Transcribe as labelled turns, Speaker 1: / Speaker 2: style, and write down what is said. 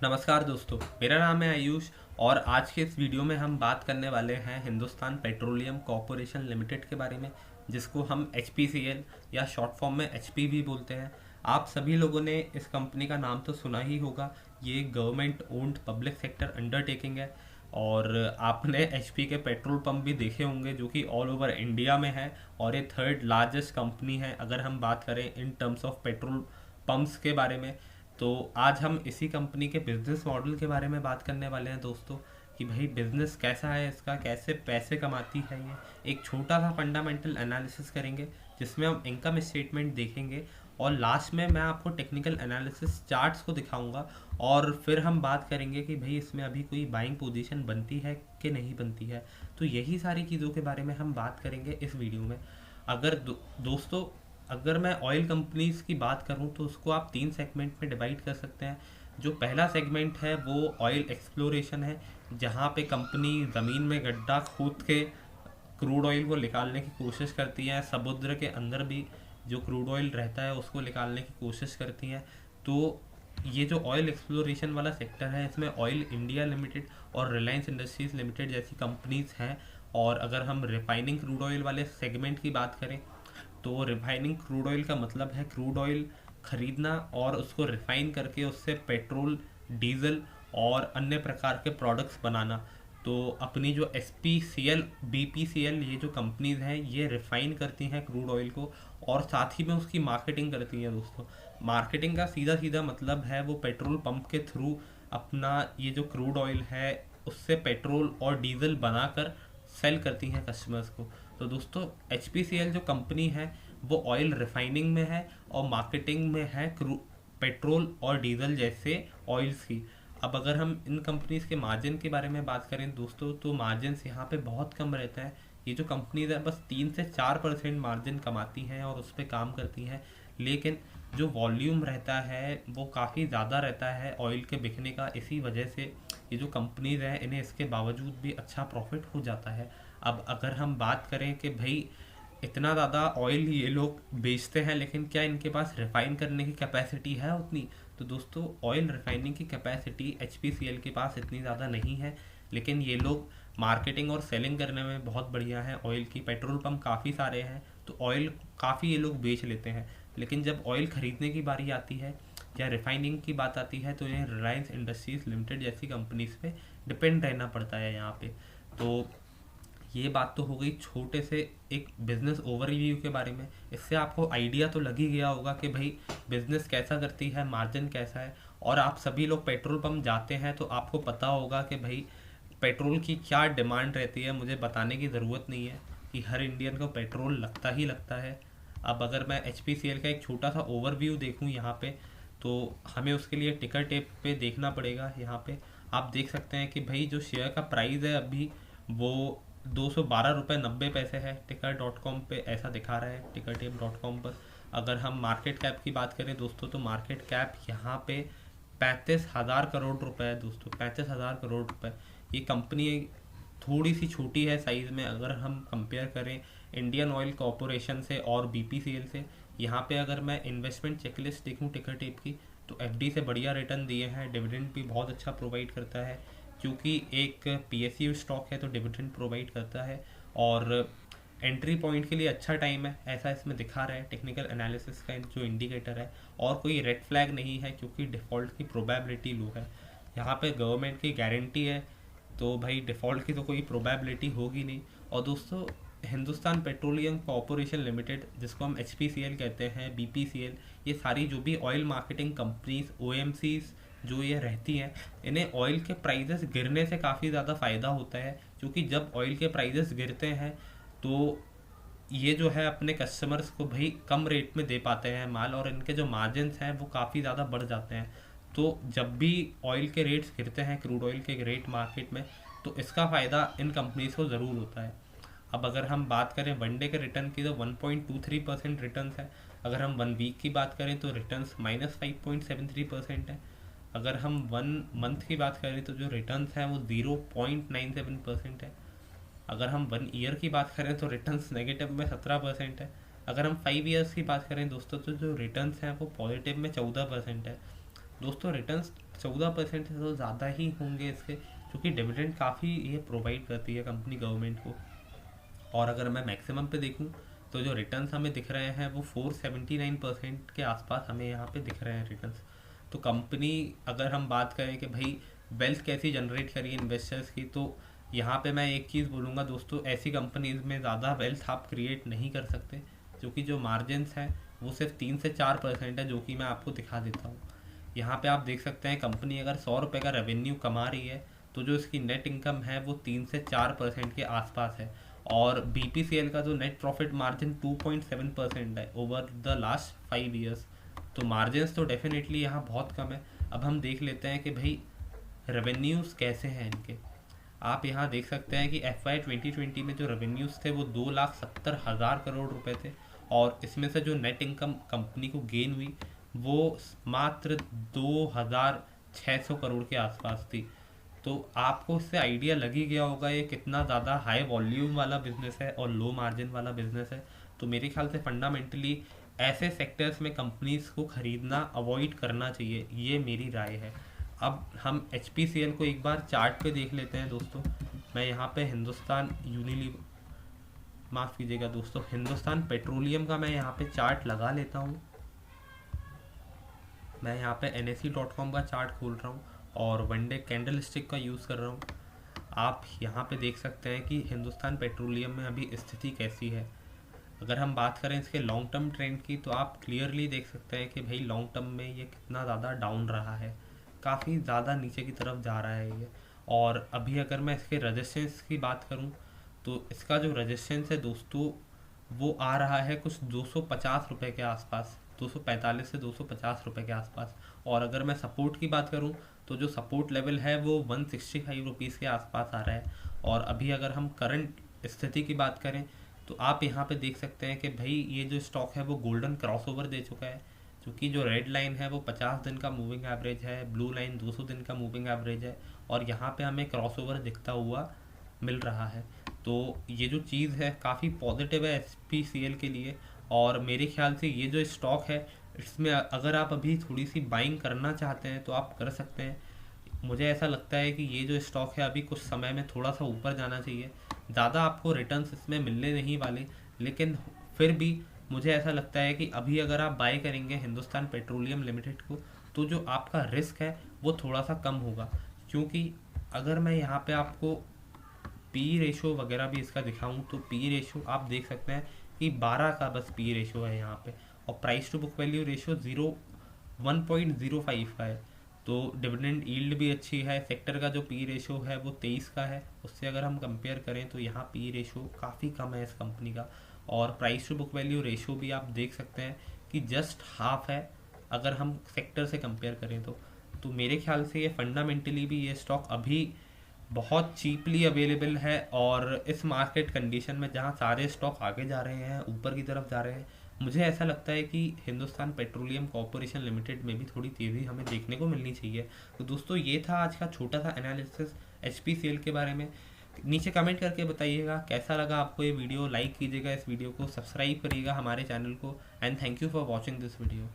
Speaker 1: नमस्कार दोस्तों, मेरा नाम है आयुष और आज के इस वीडियो में हम बात करने वाले हैं हिंदुस्तान पेट्रोलियम कॉरपोरेशन लिमिटेड के बारे में, जिसको हम HPCL या शॉर्ट फॉर्म में HP भी बोलते हैं। आप सभी लोगों ने इस कंपनी का नाम तो सुना ही होगा। ये government owned public sector undertaking है और आपने HP के पेट्रोल पंप भी देखे होंगे जो कि ऑल ओवर इंडिया में है और ये थर्ड लार्जेस्ट कंपनी है अगर हम बात करें in terms of petrol pumps के बारे में। तो आज हम इसी कंपनी के बिजनेस मॉडल के बारे में बात करने वाले हैं दोस्तों, कि भाई बिजनेस कैसा है इसका, कैसे पैसे कमाती है ये। एक छोटा सा फंडामेंटल एनालिसिस करेंगे जिसमें हम इनकम स्टेटमेंट देखेंगे और लास्ट में मैं आपको टेक्निकल एनालिसिस चार्ट्स को दिखाऊंगा और फिर हम बात करेंगे कि भाई इसमें अभी कोई बाइंग पोजीशन बनती है कि नहीं बनती है। तो यही सारी चीज़ों के बारे में हम बात करेंगे इस वीडियो में। अगर दोस्तों, अगर मैं ऑयल कंपनीज की बात करूं तो उसको आप 3 सेगमेंट में डिवाइड कर सकते हैं। जो पहला सेगमेंट है वो ऑयल एक्सप्लोरेशन है, जहां पे कंपनी ज़मीन में गड्ढा खोद के क्रूड ऑयल को निकालने की कोशिश करती है, समुद्र के अंदर भी जो क्रूड ऑयल रहता है उसको निकालने की कोशिश करती हैं। तो ये जो ऑयल एक्सप्लोरेशन वाला सेक्टर है इसमें ऑयल इंडिया लिमिटेड और रिलायंस इंडस्ट्रीज लिमिटेड जैसी कंपनीज हैं। और अगर हम रिफाइनिंग क्रूड ऑयल वाले सेगमेंट की बात करें तो रिफाइनिंग क्रूड ऑयल का मतलब है क्रूड ऑयल खरीदना और उसको रिफाइन करके उससे पेट्रोल, डीजल और अन्य प्रकार के प्रोडक्ट्स बनाना। तो अपनी जो SPCL, BPCL ये जो कंपनीज हैं ये रिफाइन करती हैं क्रूड ऑयल को और साथ ही में उसकी मार्केटिंग करती हैं दोस्तों। मार्केटिंग का सीधा सीधा मतलब है वो पेट्रोल पंप के थ्रू अपना ये जो क्रूड ऑयल है उससे पेट्रोल और डीजल बनाकर सेल करती हैं कस्टमर्स को। तो दोस्तों HPCL जो कंपनी है वो ऑयल रिफाइनिंग में है और मार्केटिंग में है पेट्रोल और डीजल जैसे ऑयल्स की। अब अगर हम इन कंपनीज के मार्जिन के बारे में बात करें दोस्तों तो मार्जिन यहाँ पे बहुत कम रहता है। ये जो कंपनीज है बस 3 से 4% मार्जिन कमाती हैं और उस पर काम करती हैं, लेकिन जो वॉल्यूम रहता है वो काफ़ी ज़्यादा रहता है ऑयल के बिकने का। इसी वजह से ये जो कंपनीज हैं इन्हें इसके बावजूद भी अच्छा प्रॉफिट हो जाता है। अब अगर हम बात करें कि भाई इतना ज़्यादा ऑयल ये लोग बेचते हैं लेकिन क्या इनके पास रिफाइन करने की कैपेसिटी है उतनी, तो दोस्तों ऑयल रिफाइनिंग की कैपेसिटी HPCL के पास इतनी ज़्यादा नहीं है। लेकिन ये लोग मार्केटिंग और सेलिंग करने में बहुत बढ़िया है। ऑयल की पेट्रोल पंप काफ़ी सारे हैं तो ऑयल काफ़ी ये लोग बेच लेते हैं, लेकिन जब ऑयल ख़रीदने की बारी आती है या रिफाइनिंग की बात आती है तो इन्हें रिलायंस इंडस्ट्रीज लिमिटेड जैसी कंपनीज पे डिपेंड रहना पड़ता है यहाँ पे। तो ये बात तो हो गई छोटे से एक बिजनेस ओवरव्यू के बारे में। इससे आपको आइडिया तो लग ही गया होगा कि भाई बिजनेस कैसा करती है, मार्जिन कैसा है। और आप सभी लोग पेट्रोल पंप जाते हैं तो आपको पता होगा कि भाई पेट्रोल की क्या डिमांड रहती है। मुझे बताने की ज़रूरत नहीं है कि हर इंडियन को पेट्रोल लगता ही लगता है। अब अगर मैं HPCL का एक छोटा सा ओवरव्यू देखूं यहाँ पे, तो हमें उसके लिए टिकर टेप पे देखना पड़ेगा। यहाँ पे आप देख सकते हैं कि भाई जो शेयर का प्राइस है अभी वो 212 रुपये 90 पैसे है। टिकर.com पे ऐसा दिखा रहा है, टिकरटेप.com पर। अगर हम मार्केट कैप की बात करें दोस्तों तो मार्केट कैप यहाँ पे 35,000 करोड़ रुपए है दोस्तों, 35,000 करोड़ रुपए। ये कंपनी थोड़ी सी छोटी है साइज़ में अगर हम कंपेयर करें इंडियन ऑयल कॉरपोरेशन से और BPCL से। यहाँ पे अगर मैं इन्वेस्टमेंट चेकलिस्ट देखूँ टिकर टेप की तो FD से बढ़िया रिटर्न दिए हैं। डिविडेंड भी बहुत अच्छा प्रोवाइड करता है क्योंकि एक PSU स्टॉक है तो डिविडेंड प्रोवाइड करता है। और एंट्री पॉइंट के लिए अच्छा टाइम है ऐसा इसमें दिखा रहा है टेक्निकल एनालिसिस का जो इंडिकेटर है। और कोई रेड फ्लैग नहीं है क्योंकि डिफ़ॉल्ट की प्रोबेबिलिटी लो है। यहाँ पे गवर्नमेंट की गारंटी है तो भाई डिफ़ॉल्ट की तो कोई प्रोबेबिलिटी होगी नहीं। और दोस्तों हिंदुस्तान पेट्रोलियम कॉरपोरेशन लिमिटेड जिसको हम HPCL कहते हैं, BPCL, ये सारी जो भी ऑयल मार्केटिंग कंपनीज OMCs जो ये रहती हैं, इन्हें ऑयल के प्राइजेस गिरने से काफ़ी ज़्यादा फ़ायदा होता है। क्योंकि जब ऑयल के प्राइजेस गिरते हैं तो ये जो है अपने कस्टमर्स को भाई कम रेट में दे पाते हैं माल और इनके जो मार्जिन्स हैं वो काफ़ी ज़्यादा बढ़ जाते हैं। तो जब भी ऑयल के रेट्स गिरते हैं, क्रूड ऑयल के रेट मार्केट में, तो इसका फ़ायदा इन कंपनीज को ज़रूर होता है। अब अगर हम बात करें वनडे के रिटर्न की तो 1.23% रिटर्न है। अगर हम 1 वीक की बात करें तो रिटर्न्स -5.73% है। अगर हम 1 मंथ की बात करें तो जो रिटर्न्स हैं वो 0.97% है। अगर हम 1 ईयर की बात करें तो रिटर्न्स नेगेटिव में 17% है। अगर हम 5 ईयर्स की बात करें दोस्तों तो जो रिटर्न्स हैं वो पॉजिटिव में 14% है। दोस्तों रिटर्न्स 14% से तो ज़्यादा ही होंगे इसके, क्योंकि डिविडेंड काफ़ी ये प्रोवाइड करती है कंपनी गवर्नमेंट को। और अगर मैं मैक्सिमम पे देखूं तो जो रिटर्न्स हमें दिख रहे हैं वो 479% के आसपास हमें यहाँ पे दिख रहे हैं रिटर्न्स। तो कंपनी, अगर हम बात करें कि भाई वेल्थ कैसी जनरेट करी इन्वेस्टर्स की, तो यहाँ पे मैं एक चीज़ बोलूँगा दोस्तों, ऐसी कंपनीज में ज़्यादा वेल्थ आप क्रिएट नहीं कर सकते, क्योंकि जो मार्जिनस हैं वो सिर्फ 3 से 4% है, जो कि मैं आपको दिखा देता हूँ। यहाँ पे आप देख सकते हैं कंपनी अगर 100 रुपये का रेवेन्यू कमा रही है तो जो इसकी नेट इनकम है वो 3 से 4% के आसपास है। और BPCL का जो नेट प्रॉफिट मार्जिन 2.7% है ओवर द लास्ट 5 ईयर्स। तो मार्जिन्स तो डेफिनेटली यहाँ बहुत कम है। अब हम देख लेते हैं कि भाई रेवेन्यूज़ कैसे हैं इनके। आप यहाँ देख सकते हैं कि FY 2020 में जो रेवेन्यूज़ थे वो 2,70,000 करोड़ रुपए थे, और इसमें से जो नेट इनकम कंपनी को गेन हुई वो मात्र 2,600 करोड़ के आसपास थी। तो आपको इससे आइडिया लग ही गया होगा ये कितना ज़्यादा हाई वॉल्यूम वाला बिजनेस है और लो मार्जिन वाला बिजनेस है। तो मेरे ख्याल से फंडामेंटली ऐसे सेक्टर्स में कंपनीज को ख़रीदना अवॉइड करना चाहिए, ये मेरी राय है। अब हम HPCL को एक बार चार्ट पे देख लेते हैं दोस्तों। मैं यहाँ पे हिंदुस्तान यूनिलीवर, माफ़ कीजिएगा दोस्तों, हिंदुस्तान पेट्रोलियम का मैं यहाँ पे चार्ट लगा लेता हूँ। मैं यहाँ पे NSE.com का चार्ट खोल रहा हूँ और वन डे कैंडल स्टिक का यूज़ कर रहा हूँ। आप यहाँ पे देख सकते हैं कि हिंदुस्तान पेट्रोलियम में अभी स्थिति कैसी है। अगर हम बात करें इसके लॉन्ग टर्म ट्रेंड की, तो आप क्लियरली देख सकते हैं कि भाई लॉन्ग टर्म में ये कितना ज़्यादा डाउन रहा है, काफ़ी ज़्यादा नीचे की तरफ जा रहा है ये। और अभी अगर मैं इसके रजिस्टेंस की बात करूँ तो इसका जो रजिस्टेंस है दोस्तों वो आ रहा है कुछ 250 रुपये के आसपास, 245 से 250 रुपये के आसपास। और अगर मैं सपोर्ट की बात करूं तो जो सपोर्ट लेवल है वो 165 रुपीज़ के आसपास आ रहा है। और अभी अगर हम करंट स्थिति की बात करें तो आप यहाँ पे देख सकते हैं कि भाई ये जो स्टॉक है वो गोल्डन क्रॉसओवर दे चुका है, क्योंकि जो रेड लाइन है वो 50 दिन का मूविंग एवरेज है, ब्लू लाइन 200 दिन का मूविंग एवरेज है, और यहाँ पे हमें क्रॉसओवर दिखता हुआ मिल रहा है। तो ये जो चीज़ है काफ़ी पॉजिटिव है HPCL के लिए। और मेरे ख्याल से ये जो स्टॉक है इसमें अगर आप अभी थोड़ी सी बाइंग करना चाहते हैं तो आप कर सकते हैं। मुझे ऐसा लगता है कि ये जो स्टॉक है अभी कुछ समय में थोड़ा सा ऊपर जाना चाहिए। ज़्यादा आपको रिटर्न्स इसमें मिलने नहीं वाले, लेकिन फिर भी मुझे ऐसा लगता है कि अभी अगर आप बाय करेंगे हिंदुस्तान पेट्रोलियम लिमिटेड को तो जो आपका रिस्क है वो थोड़ा सा कम होगा। क्योंकि अगर मैं यहाँ पे आपको पी रेशो वगैरह भी इसका दिखाऊं तो पी रेशो आप देख सकते हैं कि 12 का बस पी रेशो है यहाँ पे, और price to book value ratio 1.05 का है। तो डिविडेंड यील्ड भी अच्छी है। सेक्टर का जो पी रेशो है वो 23 का है, उससे अगर हम कंपेयर करें तो यहाँ पी रेशो काफ़ी कम है इस कंपनी का। और price to book value ratio भी आप देख सकते हैं कि जस्ट हाफ है अगर हम सेक्टर से कंपेयर करें तो मेरे ख्याल से ये फंडामेंटली भी ये स्टॉक अभी बहुत चीपली अवेलेबल है। और इस मार्केट कंडीशन में जहाँ सारे स्टॉक आगे जा रहे हैं, ऊपर की तरफ जा रहे हैं, मुझे ऐसा लगता है कि हिंदुस्तान पेट्रोलियम कॉरपोरेशन लिमिटेड में भी थोड़ी तेज़ी हमें देखने को मिलनी चाहिए। तो दोस्तों ये था आज का छोटा सा एनालिसिस HPCL के बारे में। नीचे कमेंट करके बताइएगा कैसा लगा आपको ये वीडियो, लाइक कीजिएगा इस वीडियो को, सब्सक्राइब करिएगा हमारे चैनल को, and thank you for watching this video.